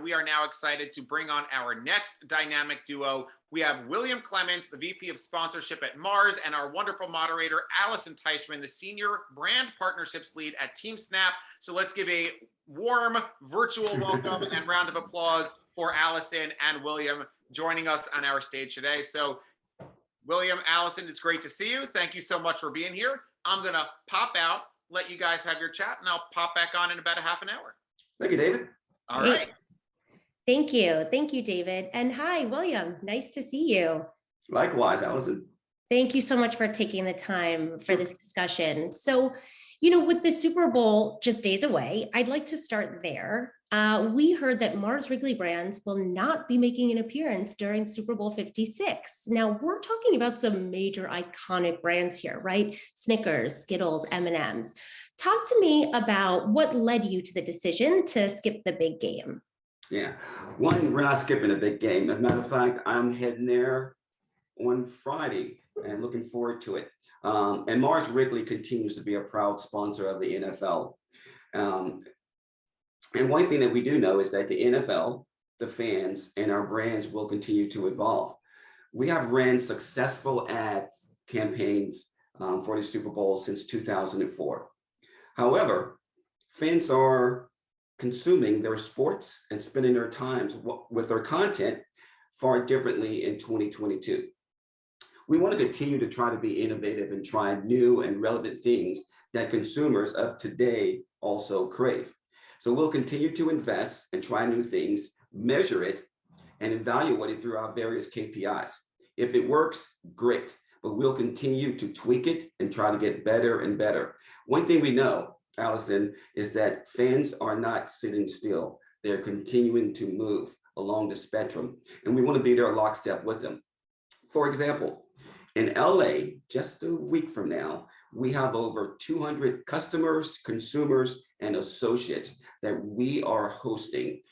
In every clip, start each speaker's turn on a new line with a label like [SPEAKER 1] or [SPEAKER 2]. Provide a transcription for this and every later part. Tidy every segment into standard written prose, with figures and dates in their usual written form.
[SPEAKER 1] we are now excited to bring on our next dynamic duo. We have William Clements, the VP of Sponsorship at Mars, and our wonderful moderator, Alison Teichman, the Senior Brand Partnerships Lead at TeamSnap. So let's give a warm virtual welcome and round of applause for Alison and William joining us on our stage today. So William, Alison, it's great to see you. Thank you so much for being here. I'm going to pop out, let you guys have your chat, and I'll pop back on in about a half an hour.
[SPEAKER 2] Thank you, David.
[SPEAKER 1] All right.
[SPEAKER 3] Thank you. Thank you, David. And hi, William. Nice to see you.
[SPEAKER 2] Likewise, Alison.
[SPEAKER 3] Thank you so much for taking the time for this discussion. So, with the Super Bowl just days away, I'd like to start there. We heard that Mars Wrigley brands will not be making an appearance during Super Bowl 56. Now, we're talking about some major iconic brands here, right? Snickers, Skittles, M&Ms. Talk to me about what led you to the decision to skip the big game.
[SPEAKER 2] Yeah, one, we're not skipping a big game. As a matter of fact, I'm heading there on Friday and looking forward to it. And Mars Wrigley continues to be a proud sponsor of the NFL. And one thing that we do know is that the NFL, the fans, and our brands will continue to evolve. We have ran successful ads campaigns for the Super Bowl since 2004. However, fans are consuming their sports and spending their times with their content far differently in 2022. We want to continue to try to be innovative and try new and relevant things that consumers of today also crave. So we'll continue to invest and try new things, measure it, and evaluate it through our various KPIs. If it works, great, but we'll continue to tweak it and try to get better and better. One thing we know, Alison, is that fans are not sitting still. They're continuing to move along the spectrum, and we want to be there lockstep with them. For example, in LA, just a week from now, we have over 200 customers, consumers, and associates that we are hosting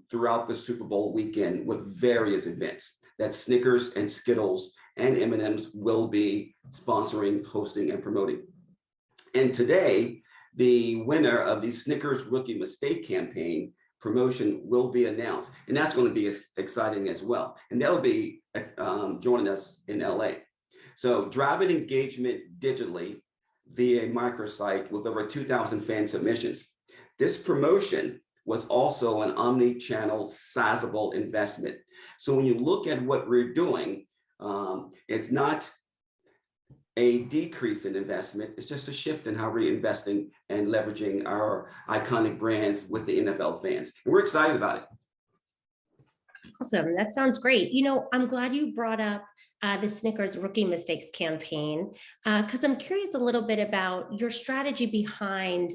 [SPEAKER 2] throughout the Super Bowl weekend with various events that Snickers and Skittles and M&Ms will be sponsoring, hosting, and promoting. And today, the winner of the Snickers Rookie Mistake campaign promotion will be announced, and that's going to be exciting as well. And they'll be joining us in LA. So driving engagement digitally via a microsite with over 2,000 fan submissions. This promotion was also an omni-channel sizable investment. So when you look at what we're doing, it's not a decrease in investment, it's just a shift in how we're investing and leveraging our iconic brands with the NFL fans. And we're excited about it.
[SPEAKER 3] Awesome, that sounds great. I'm glad you brought up the Snickers Rookie Mistakes campaign, because I'm curious a little bit about your strategy behind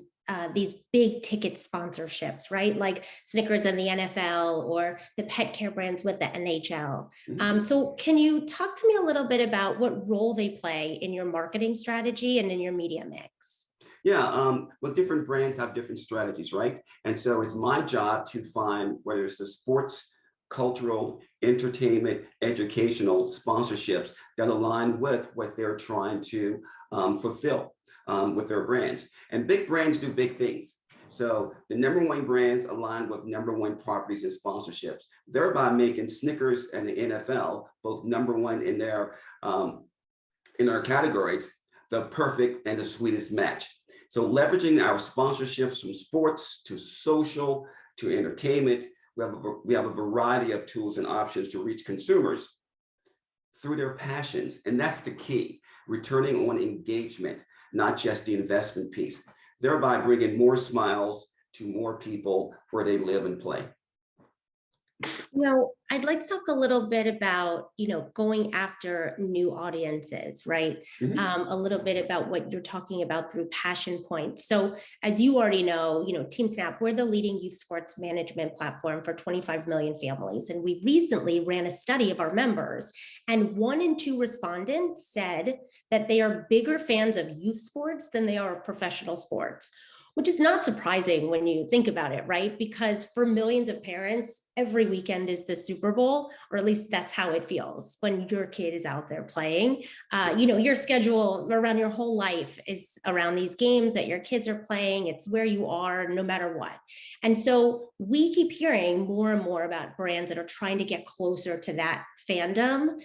[SPEAKER 3] these big ticket sponsorships, right? Like Snickers and the NFL or the pet care brands with the NHL. So can you talk to me a little bit about what role they play in your marketing strategy and in your media mix?
[SPEAKER 2] Yeah, well, different brands have different strategies, right? And so it's my job to find whether it's the sports, cultural, entertainment, educational sponsorships that align with what they're trying to fulfill with their brands. And big brands do big things. So the #1 brands align with #1 properties and sponsorships, thereby making Snickers and the NFL both #1 in their categories, the perfect and the sweetest match. So leveraging our sponsorships from sports to social to entertainment, we have a variety of tools and options to reach consumers through their passions. And that's the key, returning on engagement, not just the investment piece, thereby bringing more smiles to more people where they live and play.
[SPEAKER 3] I'd like to talk a little bit about, going after new audiences, right? A little bit about what you're talking about through passion points. So as you already know, TeamSnap, we're the leading youth sports management platform for 25 million families. And we recently ran a study of our members, and 1 in 2 respondents said that they are bigger fans of youth sports than they are of professional sports. which is not surprising when you think about it, right? Because for millions of parents, every weekend is the Super Bowl, or at least that's how it feels when your kid is out there playing. Your schedule around your whole life is around these games that your kids are playing. It's where you are no matter what. And so we keep hearing more and more about brands that are trying to get closer to that fandom.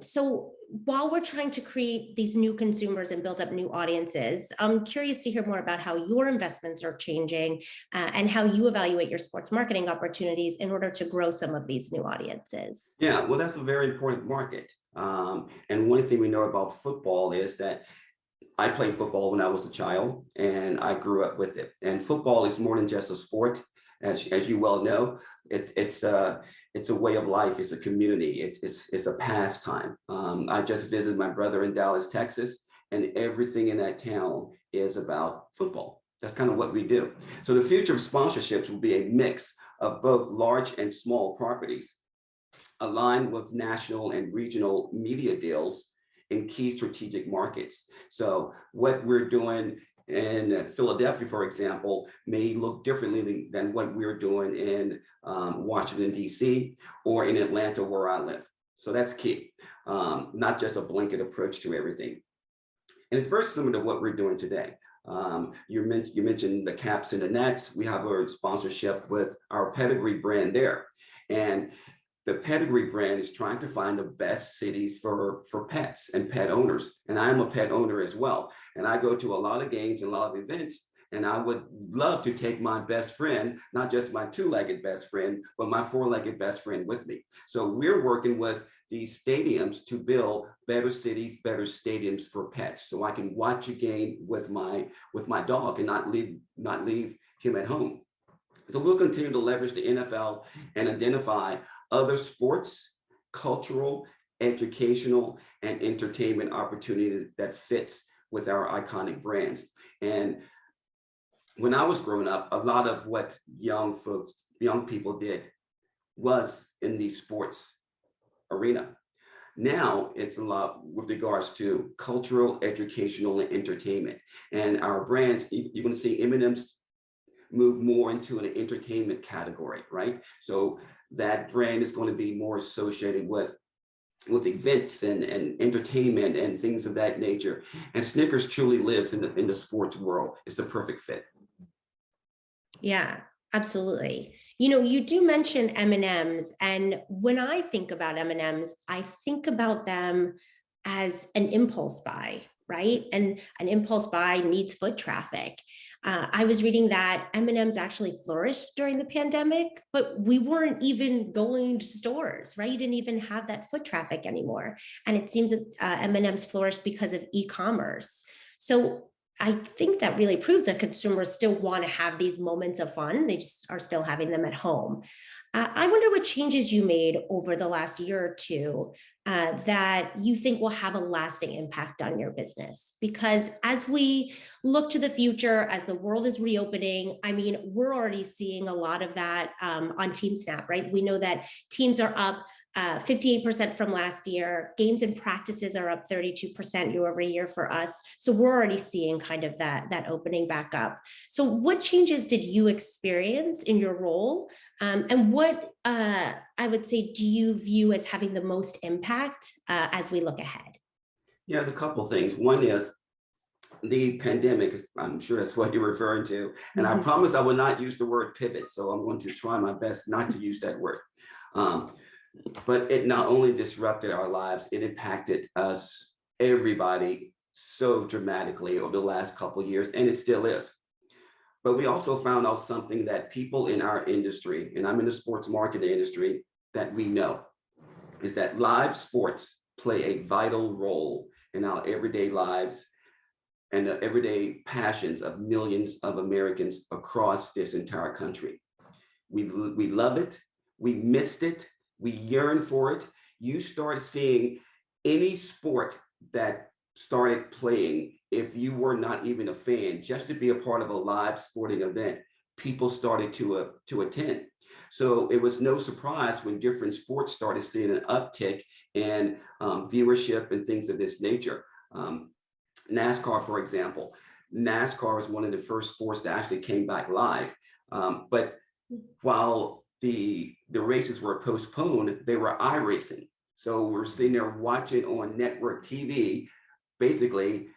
[SPEAKER 3] So while we're trying to create these new consumers and build up new audiences, I'm curious to hear more about how your investments are changing and how you evaluate your sports marketing opportunities in order to grow some of these new audiences.
[SPEAKER 2] Yeah, well, that's a very important market. And one thing we know about football is that I played football when I was a child and I grew up with it. And football is more than just a sport, as you well know. It's a way of life. It's a community. It's a pastime. I just visited my brother in Dallas, Texas, and everything in that town is about football. That's kind of what we do. So the future of sponsorships will be a mix of both large and small properties aligned with national and regional media deals in key strategic markets. So what we're doing in Philadelphia, for example, may look differently than what we're doing in Washington, D.C. or in Atlanta, where I live. So that's key, not just a blanket approach to everything. And it's very similar to what we're doing today. You mentioned the Caps and the Nets. We have a sponsorship with our Pedigree brand there. And the Pedigree brand is trying to find the best cities for pets and pet owners. And I'm a pet owner as well. And I go to a lot of games and a lot of events, and I would love to take my best friend, not just my two-legged best friend, but my four-legged best friend with me. So we're working with these stadiums to build better cities, better stadiums for pets. So I can watch a game with my dog and not leave him at home. So we'll continue to leverage the NFL and identify other sports, cultural, educational, and entertainment opportunity that fits with our iconic brands. And when I was growing up, a lot of what young people did was in the sports arena. Now it's a lot with regards to cultural, educational, and entertainment. And our brands, you're going to see M&M's move more into an entertainment category, right? So that brand is going to be more associated with events and entertainment and things of that nature. And Snickers truly lives in the sports world. It's the perfect fit.
[SPEAKER 3] Yeah, absolutely. You do mention M&Ms, and when I think about M&Ms, I think about them as an impulse buy, right? And an impulse buy needs foot traffic. I was reading that M&Ms actually flourished during the pandemic, but we weren't even going to stores, right? You didn't even have that foot traffic anymore. And it seems that M&Ms flourished because of e-commerce. So I think that really proves that consumers still want to have these moments of fun. They just are still having them at home. I wonder what changes you made over the last year or two that you think will have a lasting impact on your business. Because as we look to the future, as the world is reopening, I mean, we're already seeing a lot of that on TeamSnap, right? We know that teams are up 58% from last year. Games and practices are up 32% year over year for us. So we're already seeing kind of that opening back up. So what changes did you experience in your role? And what I would say, do you view as having the most impact as we look ahead?
[SPEAKER 2] Yeah, there's a couple things. One is the pandemic. I'm sure that's what you're referring to. And I promise I will not use the word pivot. So I'm going to try my best not to use that word. But it not only disrupted our lives, it impacted us, everybody, so dramatically over the last couple of years, and it still is. But we also found out something that people in our industry, and I'm in the sports marketing industry, that we know, is that live sports play a vital role in our everyday lives and the everyday passions of millions of Americans across this entire country. We love it, we missed it, we yearn for it. You start seeing any sport that started playing, if you were not even a fan, just to be a part of a live sporting event, people started to attend. So it was no surprise when different sports started seeing an uptick in viewership and things of this nature. NASCAR, for example, NASCAR was one of the first sports that actually came back live. But while the races were postponed, they were iRacing. So we're sitting there watching on network TV, basically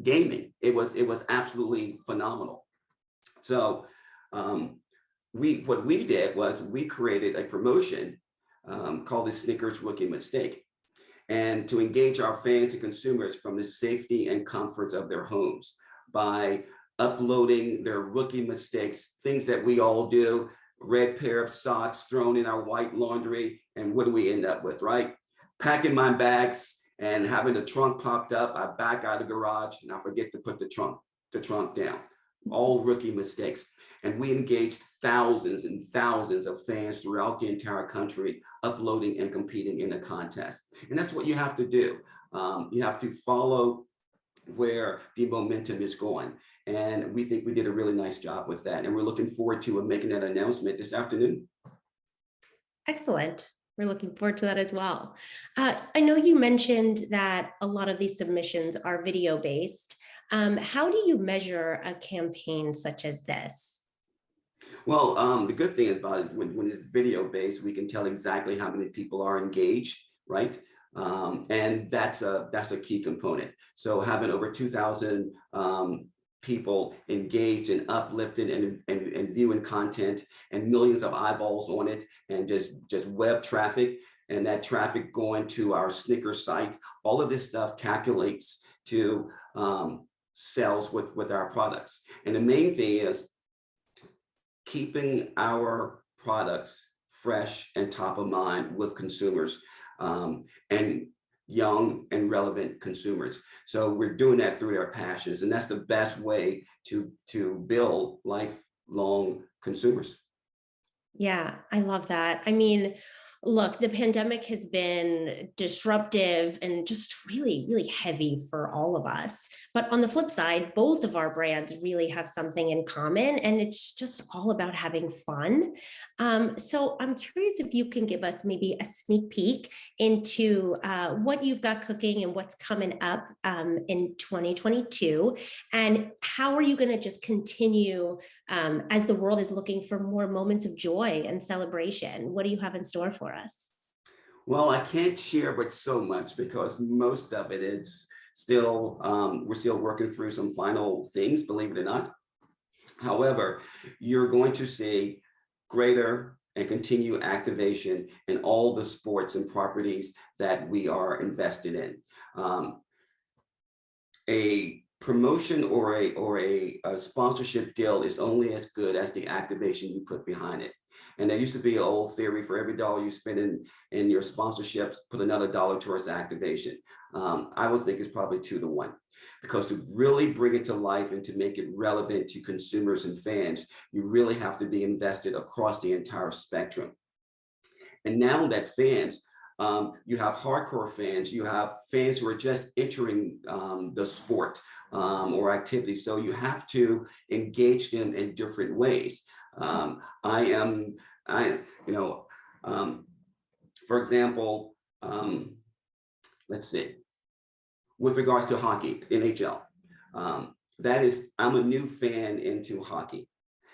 [SPEAKER 2] gaming. It was absolutely phenomenal. So what we did was we created a promotion called the Snickers Rookie Mistake, and to engage our fans and consumers from the safety and comforts of their homes by uploading their rookie mistakes, things that we all do, red pair of socks thrown in our white laundry, and what do we end up with, right? Packing my bags and having the trunk popped up, I back out of the garage and I forget to put the trunk down. All rookie mistakes. And we engaged thousands and thousands of fans throughout the entire country, uploading and competing in a contest. And that's what you have to do. You have to follow where the momentum is going. And we think we did a really nice job with that. And we're looking forward to making that announcement this afternoon.
[SPEAKER 3] Excellent. We're looking forward to that as well. I know you mentioned that a lot of these submissions are video based. How do you measure a campaign such as this?
[SPEAKER 2] Well, the good thing about it is when it's video based, we can tell exactly how many people are engaged, right? And that's a key component. So having over 2,000 people engaged and uplifted and viewing content, and millions of eyeballs on it, and just web traffic, and that traffic going to our Snickers site, all of this stuff calculates to sales with our products. And the main thing is keeping our products fresh and top of mind with consumers, and young and relevant consumers. So we're doing that through their passions, and that's the best way to build lifelong consumers.
[SPEAKER 3] Yeah, I love that. I mean, look, the pandemic has been disruptive and just really, really heavy for all of us. But on the flip side, both of our brands really have something in common, and it's just all about having fun. So I'm curious if you can give us maybe a sneak peek into what you've got cooking and what's coming up in 2022, and how are you going to just continue as the world is looking for more moments of joy and celebration? What do you have in store for us?
[SPEAKER 2] Well, I can't share but so much because most of it is still, we're still working through some final things, believe it or not. However, you're going to see greater and continued activation in all the sports and properties that we are invested in. A promotion or a sponsorship deal is only as good as the activation you put behind it. And there used to be an old theory: for every dollar you spend in your sponsorships, put another dollar towards activation. I would think it's probably 2 to 1, because to really bring it to life and to make it relevant to consumers and fans, you really have to be invested across the entire spectrum. And now that fans, you have hardcore fans, you have fans who are just entering the sport or activity. So you have to engage them in different ways. For example, let's see, with regards to hockey, NHL, I'm a new fan into hockey.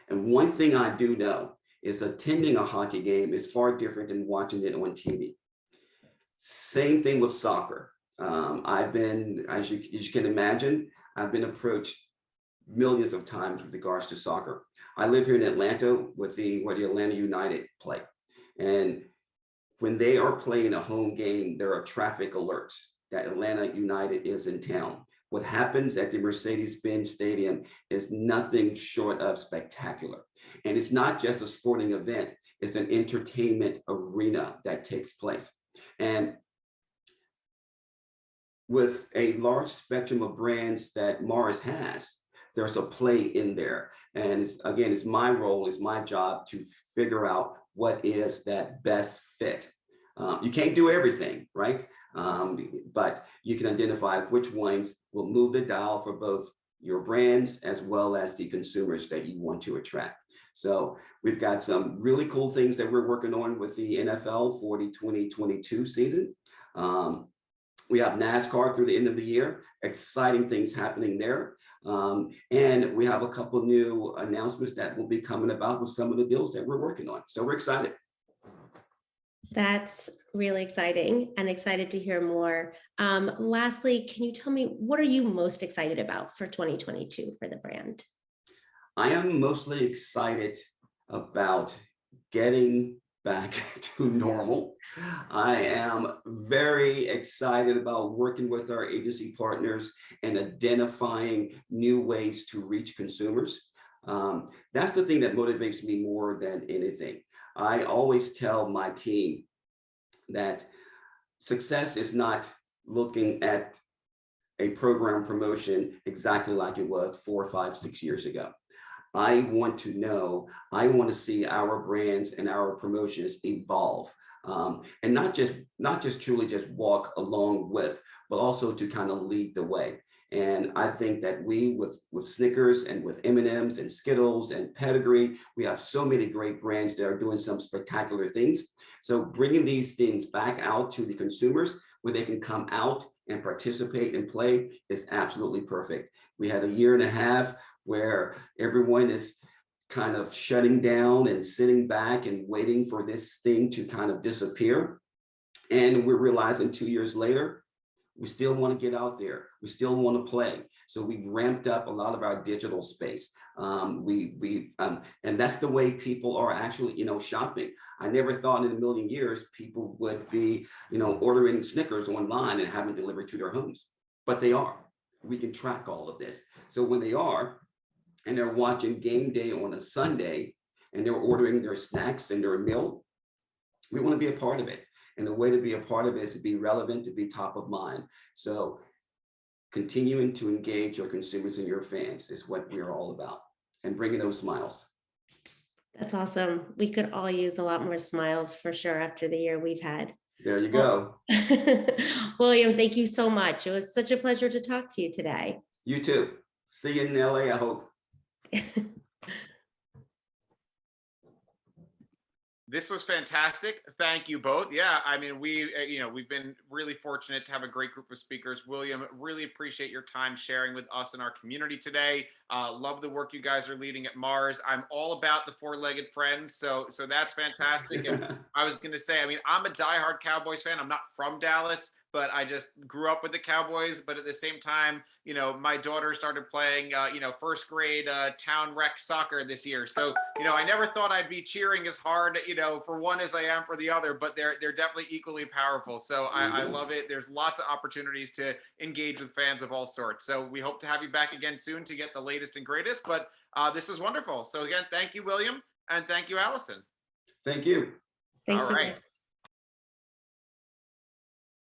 [SPEAKER 2] And one thing I do know is attending a hockey game is far different than watching it on TV. Same thing with soccer. I've been, as you can imagine, I've been approached millions of times with regards to soccer. I live here in Atlanta where the Atlanta United play. And when they are playing a home game, there are traffic alerts that Atlanta United is in town. What happens at the Mercedes-Benz Stadium is nothing short of spectacular. And it's not just a sporting event, it's an entertainment arena that takes place. And with a large spectrum of brands that Mars has, there's a play in there. And it's my role, it's my job to figure out what is that best fit. You can't do everything, right? But you can identify which ones will move the dial for both your brands as well as the consumers that you want to attract. So we've got some really cool things that we're working on with the NFL for the 2022 season. We have NASCAR through the end of the year, exciting things happening there. And we have a couple new announcements that will be coming about with some of the deals that we're working on. So we're excited.
[SPEAKER 3] That's really exciting and excited to hear more. Lastly, can you tell me what are you most excited about for 2022 for the brand?
[SPEAKER 2] I am mostly excited about getting back to normal. I am very excited about working with our agency partners and identifying new ways to reach consumers. That's the thing that motivates me more than anything. I always tell my team that success is not looking at a program promotion exactly like it was 4, 5, 6 years ago. I want to see our brands and our promotions evolve, and not just truly just walk along with, but also to kind of lead the way. And I think that we with Snickers and with M&Ms and Skittles and Pedigree, we have so many great brands that are doing some spectacular things. So bringing these things back out to the consumers where they can come out and participate and play is absolutely perfect. We had a year and a half where everyone is kind of shutting down and sitting back and waiting for this thing to kind of disappear. And we're realizing 2 years later, we still want to get out there. We still want to play. So we've ramped up a lot of our digital space. And that's the way people are actually, shopping. I never thought in a million years people would be, ordering Snickers online and having delivered to their homes, but they are. We can track all of this. So when they are, and they're watching game day on a Sunday, and they're ordering their snacks and their meal, we want to be a part of it. And the way to be a part of it is to be relevant, to be top of mind. So continuing to engage your consumers and your fans is what we're all about, and bringing those smiles.
[SPEAKER 3] That's awesome. We could all use a lot more smiles for sure after the year we've had.
[SPEAKER 2] There you go.
[SPEAKER 3] William, thank you so much. It was such a pleasure to talk to you today.
[SPEAKER 2] You too. See you in LA, I hope.
[SPEAKER 1] This was fantastic. Thank you both. Yeah, I mean, we've been really fortunate to have a great group of speakers. William, really appreciate your time sharing with us and our community today. Love the work you guys are leading at Mars. I'm all about the four-legged friends, so that's fantastic. And I was going to say, I mean, I'm a diehard Cowboys fan. I'm not from Dallas, but I just grew up with the Cowboys. But at the same time, my daughter started playing, first grade town rec soccer this year. So, I never thought I'd be cheering as hard, for one as I am for the other, but they're definitely equally powerful. So I love it. There's lots of opportunities to engage with fans of all sorts. So we hope to have you back again soon to get the latest and greatest. But this was wonderful. So again, thank you, William, and thank you, Alison.
[SPEAKER 2] Thank you.
[SPEAKER 3] Thanks
[SPEAKER 1] all
[SPEAKER 3] so
[SPEAKER 1] right.
[SPEAKER 3] much.